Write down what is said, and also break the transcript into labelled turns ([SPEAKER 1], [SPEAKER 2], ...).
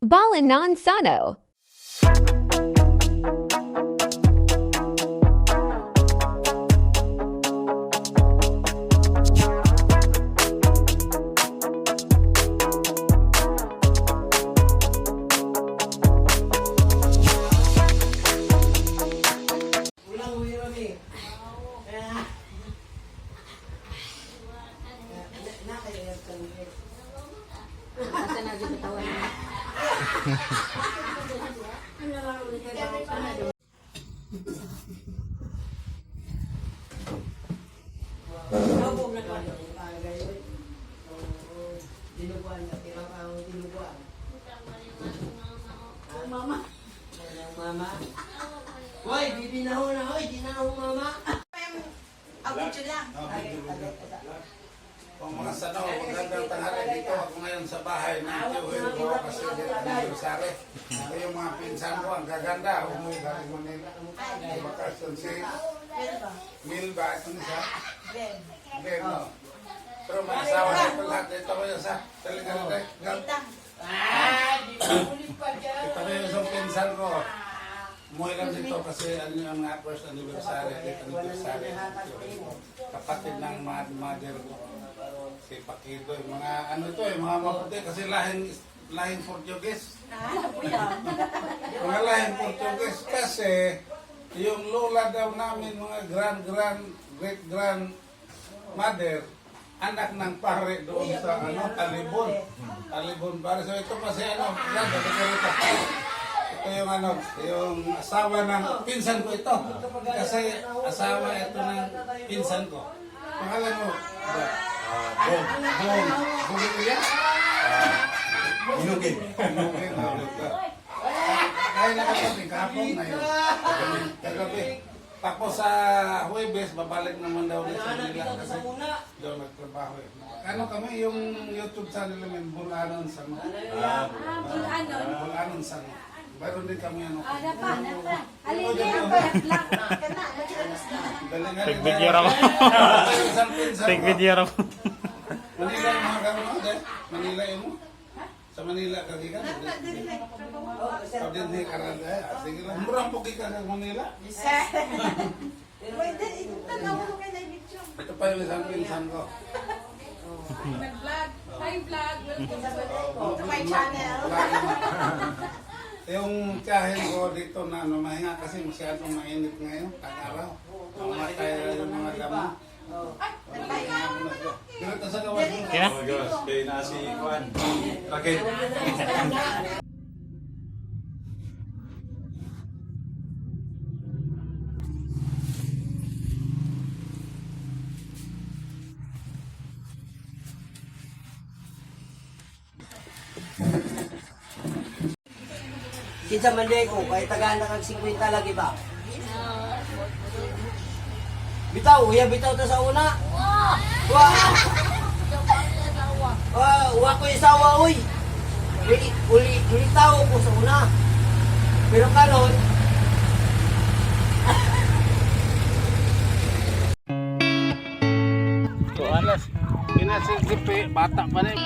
[SPEAKER 1] Balanan Sano.
[SPEAKER 2] Mama. Mama. Hoy, bibi na ho na, hoy, di na ho mama. Abot lang.
[SPEAKER 3] Kung mga sanaw, magandang tanghali dito ako ngayon sa bahay ng Tiyohin ko kasi anniversary. Ito yung mga pinsan ko, ang gaganda, umuwi galing Manila. Bakasyon si Milba, ito niya. Ben, no? Pero may asawa na ito lahat. Ito ko yung sa talagang ito ko yung isang pinsan ko. Umuwi lang dito kasi ano yung mga first anniversary, kapatid ng mother ko. Si Paquito, yung mga ano ito, yung mga maputi kasi lahing Portuguese. Mga lahing Portuguese kasi yung lola daw namin, mga great grand mother, anak ng pare doon sa Talibon. Talibon pare. So ito pa si ito yung yung asawa ng pinsan ko ito. Kasi asawa ito ng pinsan ko. Pangalan mo? Bumili yan? Inugin. Kaya nakatabi, kahapon na yun. Kagabi. Tapos sa Huwebes, babalik naman daw ulit sa Manila kasi doon nagtrabaho eh. Ano kami, yung YouTube channel namin, Bulanon Sano. Bulanon Sano. Meron din kami ano.
[SPEAKER 4] Take video raw. Take video raw.
[SPEAKER 3] Manila yung mga gano'n. Manila yun mo? Sa Manila ka gikan? Sa din ni Karanda. Sige lang. Murang pugi ka sa Manila. Ito pa yung isang pinsan ko.
[SPEAKER 5] Nag-vlog. Hi vlog. Welcome
[SPEAKER 2] To my channel.
[SPEAKER 3] Yung tiyahin ko dito na mahinga kasi masyadong mainit ngayon, tag-araw. Mamatay yung mga damo. Dito sa gawas mo.
[SPEAKER 4] Kaya?
[SPEAKER 6] Oh my gosh, kay nasi Juan. Rakit.
[SPEAKER 2] Kinsa man di ko, kay tagana kag 50 lagi ba? Bitaw, bitaw ta sa una. Wa ko isawa uy. Uli tao ko sa una. Pero karon
[SPEAKER 3] Kinasisipi, bata pa rin.